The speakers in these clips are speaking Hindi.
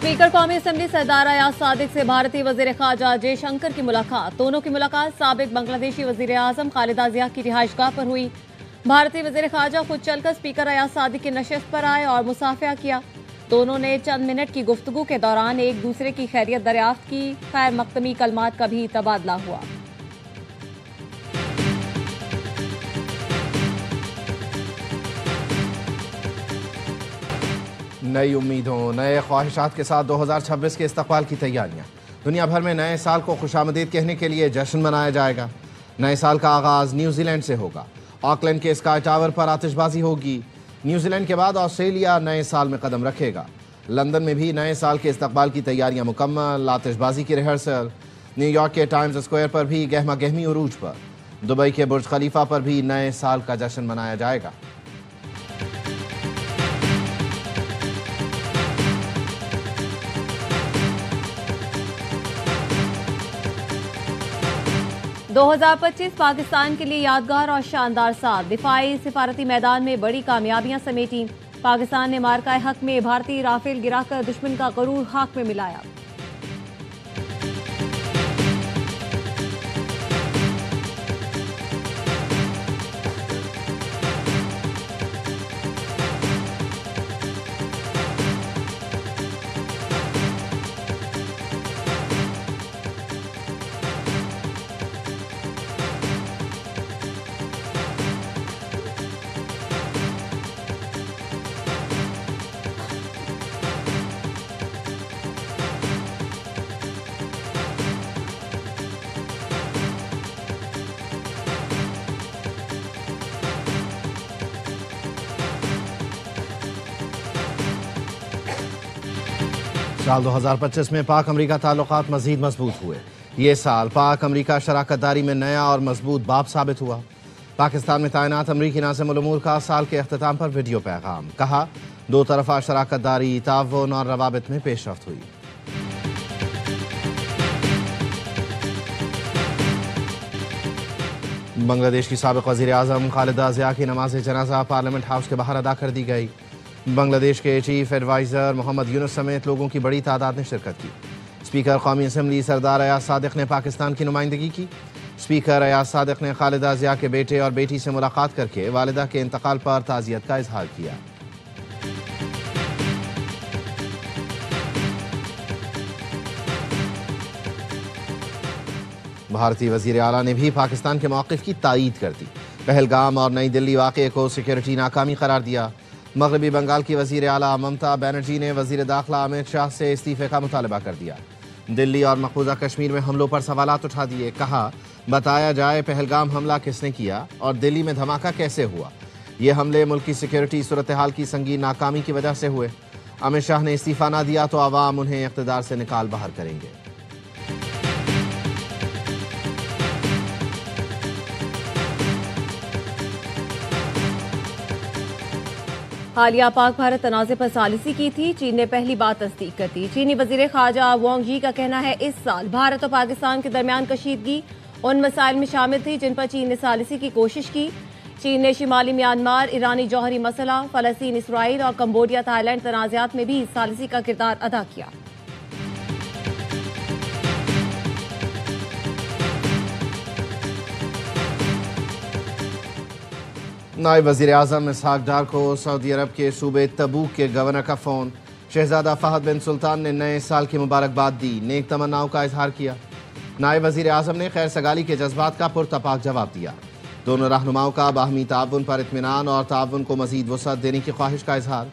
स्पीकर कौमी असम्बली सरदार अयाज सादिक से भारतीय वजीर खारजा जयशंकर की मुलाकात। दोनों की मुलाकात साबिक बांग्लादेशी वजीर आजम खालिदा जिया की रिहाइशगाह पर हुई। भारतीय वजीर खारजा खुद चलकर स्पीकर अयाज सादिक की नशिस्त पर आए और मुसाफिया किया। दोनों ने चंद मिनट की गुफ्तगू के दौरान एक दूसरे की खैरियत दरियाफ्त की। खैर मकदमी कलमात का भी तबादला हुआ। नई उम्मीदों, नए ख्वाहिशात के साथ 2026 के इस्तकबाल की तैयारियां। दुनिया भर में नए साल को खुशामदीद कहने के लिए जश्न मनाया जाएगा। नए साल का आगाज़ न्यूजीलैंड से होगा। ऑकलैंड के स्काई टावर पर आतिशबाजी होगी। न्यूजीलैंड के बाद ऑस्ट्रेलिया नए साल में कदम रखेगा। लंदन में भी नए साल के इस्तकबाल की तैयारियां मुकम्मल, आतिशबाजी की रिहर्सल। न्यूयॉर्क के टाइम्स स्क्वायर पर भी गहमा गहमी उरूज पर। दुबई के बुर्ज खलीफा पर भी नए साल का जश्न मनाया जाएगा। दो 2025 पाकिस्तान के लिए यादगार और शानदार साल। दिफाई सिफारती मैदान में बड़ी कामयाबियां समेटी। पाकिस्तान ने मार्का हक में भारतीय राफेल गिराकर दुश्मन का गरूर खाक में मिलाया। साल 2025 में पाक अमरीका ताल्लुकात मजीद मजबूत हुए। ये साल पाक अमरीका शराकतदारी में नया और मजबूत बाब साबित हुआ। पाकिस्तान में तैनात अमरीकी नाज़िम उल उमूर का साल के अख्ताम पर वीडियो पैगाम। कहा, दो तरफा शराकतदारी, ताउन और रवाबित में पेशरफ्त हुई। बांग्लादेश की साबिक वज़ीर आज़म खालिदा जिया की नमाज जनाजा पार्लियामेंट हाउस के बाहर अदा कर दी गई। बांग्लादेश के चीफ एडवाइज़र मोहम्मद यूनुस समेत लोगों की बड़ी तादाद ने शिरकत की। स्पीकर कौमी असम्बली सरदार अयाज सादिक ने पाकिस्तान की नुमाइंदगी की। स्पीकर अयाज सादिक ने खालिदा जिया के बेटे और बेटी से मुलाकात करके वालिदा के इंतकाल पर ताज़ियत का इजहार किया। भारतीय वज़ीर आला ने भी पाकिस्तान के मौक़िफ़ की तायीद कर दी। पहलगाम और नई दिल्ली वाक़े को सिक्योरिटी नाकामी करार दिया। मगरबी बंगाल की वज़ीर आला ममता बनर्जी ने वज़ीर दाखिला अमित शाह से इस्तीफ़े का मुतालबा कर दिया। दिल्ली और मकबूजा कश्मीर में हमलों पर सवालात उठा दिए। कहा, बताया जाए पहलगाम हमला किसने किया और दिल्ली में धमाका कैसे हुआ। ये हमले मुल्क की सिक्योरिटी सूरत हाल की संगीन नाकामी की वजह से हुए। अमित शाह ने इस्तीफ़ा ना दिया तो आवाम उन्हें इक़्तिदार से निकाल बाहर करेंगे। हालिया पाक भारत तनाज़े पर सालिसी की थी। चीन ने पहली बात तस्दीक कर दी। चीनी वज़ीर खारजा वांग यी का कहना है, इस साल भारत और पाकिस्तान के दरमियान कशीदगी उन मसाइल में शामिल थी जिन पर चीन ने सालिसी की कोशिश की। चीन ने शिमाली म्यांमार, ईरानी जौहरी मसला, फ़लस्तीन, इसराइल और कम्बोडिया थाईलैंड तनाज़ात में भी सालिसी का किरदार अदा किया। नायब वज़ीर आज़म इसहाक डार को सऊदी अरब के सूबे तबूक के गवर्नर का फ़ोन। शहजादा फ़हद बिन सुल्तान ने नए साल की मुबारकबाद दी, नेक तमन्नाओं का इजहार किया। नायब वज़ीर आज़म ने खैर सगाली के जज्बात का पुरतपाक जवाब दिया। दोनों रहनुमाओं का बाहमी ताउन पर इत्मीनान और ताउन को मज़ीद वसअत देने की ख्वाहिश का इजहार।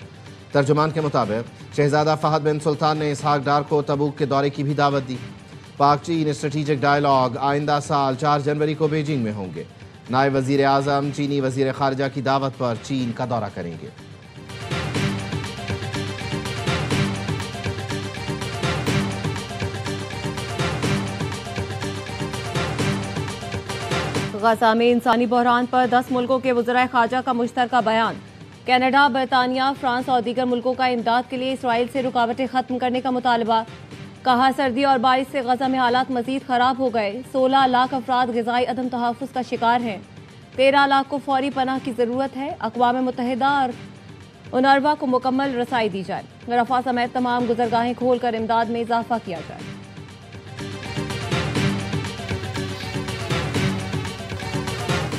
तर्जुमान के मुताबिक शहजादा फ़हद बिन सुल्तान ने इसहाक डार को तबूक के दौरे की भी दावत दी। पाक चीन स्ट्रेटीजिक डायलॉग आइंदा साल 4 जनवरी को बीजिंग में होंगे। नायब वज़ीर आज़म चीनी वज़ीर खारजा की दावत पर चीन का दौरा करेंगे। गजा में इंसानी बहरान पर 10 मुल्कों के वज़राए खारजा का मुश्तरका बयान। कनाडा, बरतानिया, फ्रांस और दीगर मुल्कों का इमदाद के लिए इसराइल से रुकावटें खत्म करने का मुतालबा। कहा, सर्दी और बारिश से गजा में हालात मजीद खराब हो गए। 16 लाख अफराद ग़िज़ाई अदम तहफ़्फ़ुज़ का शिकार हैं। 13 लाख को फौरी पनाह की ज़रूरत है। अक़वाम मुत्तहिदा और उनरवा को मुकम्मल रसाई दी जाए। रफा समेत तमाम गुजरगाहें खोलकर इमदाद में इजाफा किया जाए।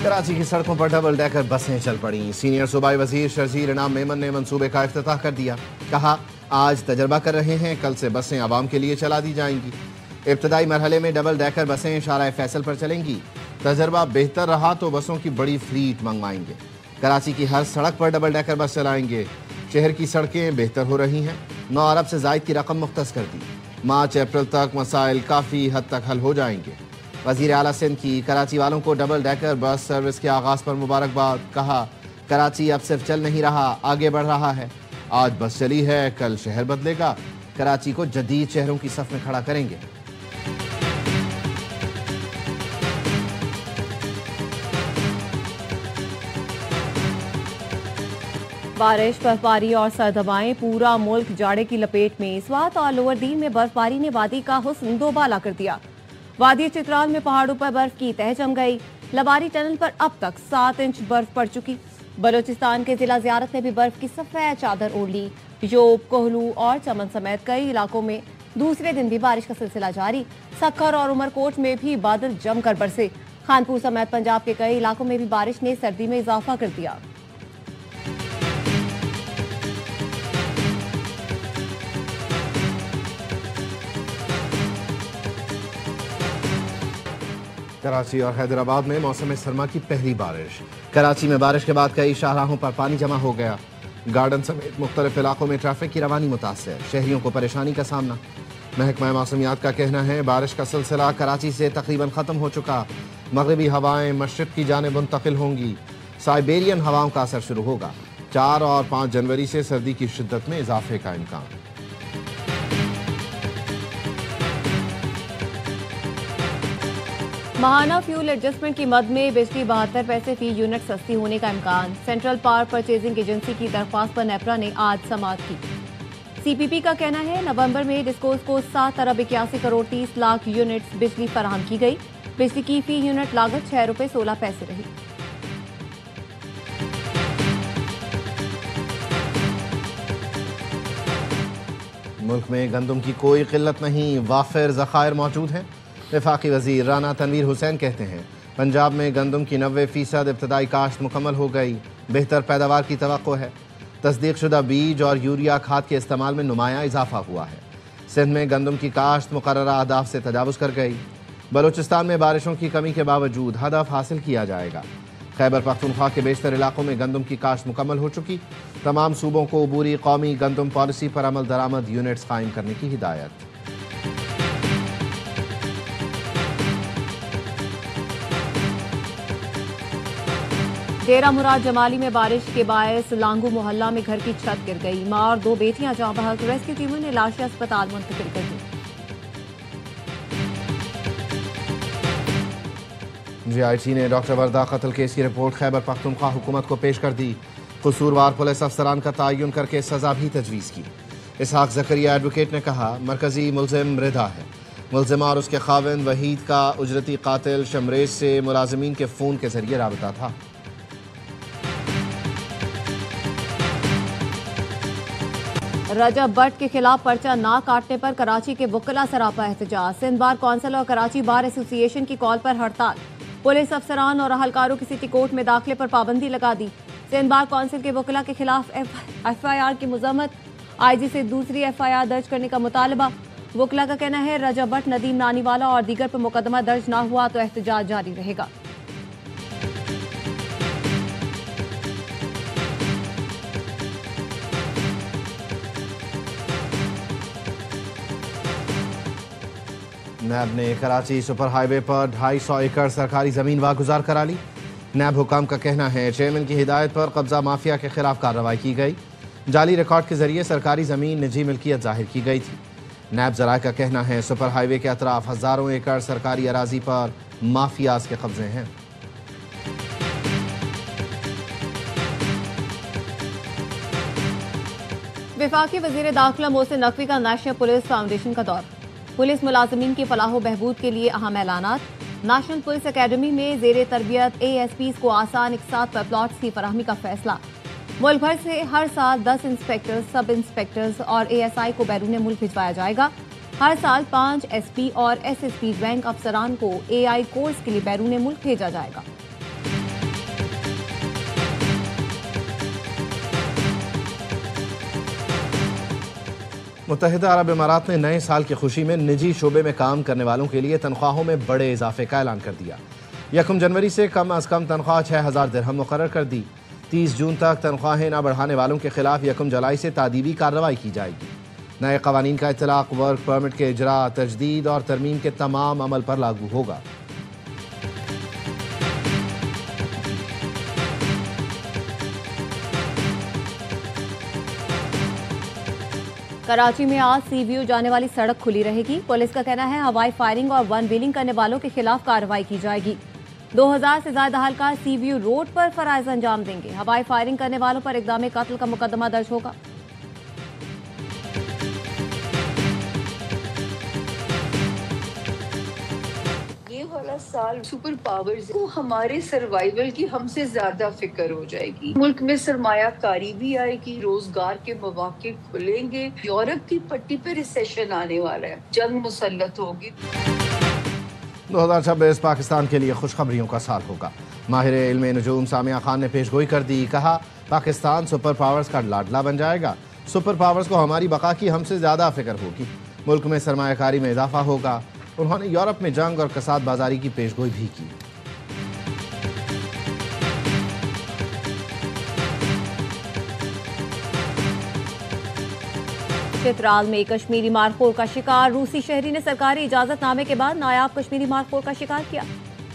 कराची की सड़कों पर डबल डेकर बसें चल पड़ी। सीनियर सूबाई वजीर शर्जील इनाम मेमन ने मंसूबे का इफ्तिताह कर दिया। कहा, आज तजर्बा कर रहे हैं, कल से बसें आवाम के लिए चला दी जाएंगी। इब्तदाई मरहले में डबल डेकर बसें शारा फैसल पर चलेंगी। तजर्बा बेहतर रहा तो बसों की बड़ी फ्लीट मंगवाएंगे। कराची की हर सड़क पर डबल डेकर बस चलाएंगे। शहर की सड़कें बेहतर हो रही हैं। 9 अरब से जायद की रकम मुख्तस कर दी। मार्च अप्रैल तक मसाइल काफ़ी हद तक हल हो जाएंगे। वज़ीर आला सिंध की कराची वालों को डबल डेकर बस सर्विस के आगाज़ पर मुबारकबाद। कहा, कराची अब सिर्फ चल नहीं रहा, आगे बढ़ रहा है। आज बस चली है, कल शहर बदलेगा। कराची को जदीद शहरों की सफ में खड़ा करेंगे। बारिश, बर्फबारी और सर्द हवाएं, पूरा मुल्क जाड़े की लपेट में। स्वात और लोअर दीन में बर्फबारी ने वादी का हुस्न दोबाला कर दिया। वादी चित्राल में पहाड़ों पर बर्फ की तह जम गई। लबारी टनल पर अब तक 7 इंच बर्फ पड़ चुकी। बलोचिस्तान के जिला ज़ियारत ने भी बर्फ की सफेद चादर ओढ़ ली। योब, कोहलू और चमन समेत कई इलाकों में दूसरे दिन भी बारिश का सिलसिला जारी। सक्खर और उमरकोट में भी बादल जमकर बरसे। खानपुर समेत पंजाब के कई इलाकों में भी बारिश ने सर्दी में इजाफा कर दिया। कराची और हैदराबाद में मौसम सरमा की पहली बारिश। कराची में बारिश के बाद कई शाहराहों पर पानी जमा हो गया। गार्डन समेत मुख्तलिफ इलाकों में ट्रैफिक की रवानी मुतासर। शहरियों को परेशानी का सामना। महकमा मौसमियात का कहना है, बारिश का सिलसिला कराची से तकरीबन ख़त्म हो चुका। मगरबी हवाएं मशरिक़ की जानिब मुंतकिल होंगी। साइबेरियन हवाओं का असर शुरू होगा। 4 और 5 जनवरी से सर्दी की शिद्दत में इजाफे का इम्कान। महाना फ्यूल एडजस्टमेंट की मद में बिजली 72 पैसे फी यूनिट सस्ती होने का इम्कान। सेंट्रल पावर परचेजिंग एजेंसी की दरख्वास्त पर नेपरा ने आज समाअत की। सीपीपी का कहना है, नवंबर में डिस्कोस को 7 अरब 81 करोड़ 30 लाख यूनिट्स बिजली फराहम की गई। बिजली की फी यूनिट लागत 6 रुपये 16 पैसे रही। मुल्क में गंदम की कोई किल्लत नहीं, वाफिर ज़खायर मौजूद हैं। वफाकी वजीर राना तनवीर हुसैन कहते हैं, पंजाब में गंदम की 90% इब्तदाई काश्त मुकम्मल हो गई। बेहतर पैदावार की तवक्को है। तस्दीक शुदा बीज और यूरिया खाद के इस्तेमाल में नुमायां इजाफा हुआ है। सिंध में गंदम की काश्त मुकर्ररा अहदाफ से तजावुज़ कर गई। बलूचिस्तान में बारिशों की कमी के बावजूद हदफ हासिल किया जाएगा। खैबर पख्तूनख्वा के बेशतर इलाकों में गंदम की काश्त मुकम्मल हो चुकी। तमाम सूबों को अबूरी कौमी गंदम पॉलिसी पर अमल दरामद यूनिट्स कायम करने की हिदायत। डेरा मुराद जमाली में बारिश के बायस लांगू मोहल्ला में घर की छत गिर गई। मां और 2 बेटियां जाँ बहक। रेस्क्यू टीमों ने लाशें अस्पताल मुंतकिल कर दी। GIT ने डॉक्टर वर्दा कत्ल केस की रिपोर्ट खैबर पख्तूनख्वा हुकूमत को पेश कर दी। कसूरवार पुलिस अफसरान का तयन करके सजा भी तजवीज़ की। इसहाक ज़करिया एडवोकेट ने कहा, मरकजी मुलजिम रिदा है। मुलजिमा और उसके खाविंद वहीद का उजरती कातिल शमरेज से मुलाजिमीन के फ़ोन के जरिए राबता था। रजब भट्ट के खिलाफ पर्चा ना काटने पर कराची के वुकला सरापा एहतजाज। सिंध बार कौंसिल और कराची बार एसोसिएशन की कॉल पर हड़ताल। पुलिस अफसरान और अहलकारों की सिटी कोर्ट में दाखिले पर पाबंदी लगा दी। सिंध बार कौंसिल के वुकला के खिलाफ FIR की मुजम्मत। IG से दूसरी FIR दर्ज करने का मुतालबा। वुकला का कहना है, रजब भट्ट, नदीम नानीवाला और दीगर पर मुकदमा दर्ज ना हुआ तो एहतजाज जारी रहेगा। नैब ने कराची सुपर हाईवे पर 250 एकड़ सरकारी जमीन वागुजार करा ली। नैब हुकाम का कहना है, चेयरमैन की हिदायत पर कब्जा माफिया के खिलाफ कार्रवाई की गई। जाली रिकॉर्ड के जरिए सरकारी जमीन निजी मिल्कियत जाहिर की गई थी। नैब जराये का कहना है, सुपर हाईवे के अतराफ हजारों एकड़ सरकारी अराजी पर माफियाज के कब्जे हैं। वफाकी वजीर दाखिला मोहसिन नकवी का नेशनल पुलिस फाउंडेशन का दौरा। पुलिस मुलाजमीन की फलाह बहबूद के लिए अहम ऐलानात। नेशनल पुलिस अकेडमी में जेर तरबियत ASPs को आसान इकसात पर प्लॉट्स की फराहमी का फैसला। मुल्क भर से हर साल 10 इंस्पेक्टर्स, सब इंस्पेक्टर्स और एएसआई को बैरून मुल्क भिजवाया जाएगा। हर साल 5 एसपी और एसएसपी रैंक अफसरान को एआई कोर्स के लिए बैरून मुल्क भेजा जाएगा। मुत्तहिदा अरब इमारात ने नए साल की खुशी में निजी शोबे में काम करने वालों के लिए तनख्वाहों में बड़े इजाफे का ऐलान कर दिया। 1 जनवरी से कम अज कम तनख्वाह 6000 दिरहम मुकर्रर कर दी। 30 जून तक तनख्वाहें न बढ़ाने वालों के खिलाफ 1 जुलाई से तादीबी कार्रवाई की जाएगी। नए कवानीन का इतलाक वर्क परमिट के इजरा, तजदीद और तरमीम के तमाम अमल पर लागू होगा। कराची में आज सीव्यू जाने वाली सड़क खुली रहेगी। पुलिस का कहना है हवाई फायरिंग और वन व्हीलिंग करने वालों के खिलाफ कार्रवाई की जाएगी। 2000 से ज्यादा अहलकार सीव्यू रोड पर फराइज अंजाम देंगे। हवाई फायरिंग करने वालों पर इक़दाम कत्ल का मुकदमा दर्ज होगा। वाला साल सुपर पावर्स को हमारे सर्वाइवल की हमसे ज्यादा फिक्र हो जाएगी। मुल्क में सरमायाकारी भी आएगी, रोजगार के मौके खुलेंगे। यूरोप की पट्टी पे रिसेशन आने वाला है, जंग मुसल्लत होगी। 2026 पाकिस्तान के लिए खुशखबरियों का साल होगा। माहिर इल्म नजूम सामिया खान ने पेशगोई कर दी। कहा, पाकिस्तान सुपर पावर्स का लाडला बन जाएगा। सुपर पावर्स को हमारी बका की हमसे ज्यादा फिक्र होगी। मुल्क में सरमायाकारी में इजाफा होगा। उन्होंने यूरोप में जंग और कसाद बाजारी की पेशगोई भी की। चित्राल में कश्मीरी मारखोर का शिकार। रूसी शहरी ने सरकारी इजाजतनामे के बाद नायाब कश्मीरी मारखोर का शिकार किया।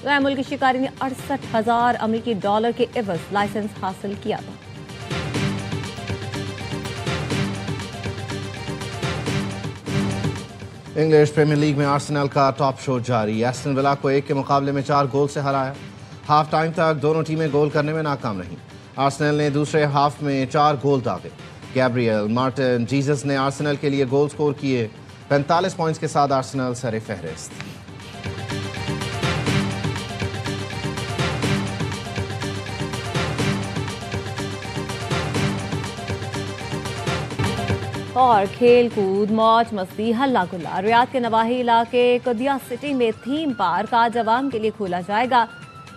गैर मुल्की शिकारी ने 68,000 अमेरिकी डॉलर के एवज लाइसेंस हासिल किया था। इंग्लिश प्रीमियर लीग में आर्सेनल का टॉप शो जारी। एस्टन विला को 1 के मुकाबले में 4 गोल से हराया। हाफ टाइम तक दोनों टीमें गोल करने में नाकाम रहीं। आर्सेनल ने दूसरे हाफ में 4 गोल दागे। गैब्रियल, मार्टिन, जीसस ने आर्सेनल के लिए गोल स्कोर किए। 45 पॉइंट्स के साथ आर्सेनल सरे फहरिस्त। और खेल कूद, मौज मस्ती, हल्ला गुल्ला। रियाद के नवाही इलाके कुदिया सिटी में थीम पार्क आज अवाम के लिए खोला जाएगा।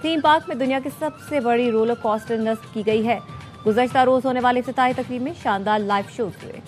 थीम पार्क में दुनिया की सबसे बड़ी रोलर कोस्टर नस्ब की गई है। गुज़श्ता रोज होने वाली इफ्तिताही तकरीब में शानदार लाइव शोज हुए।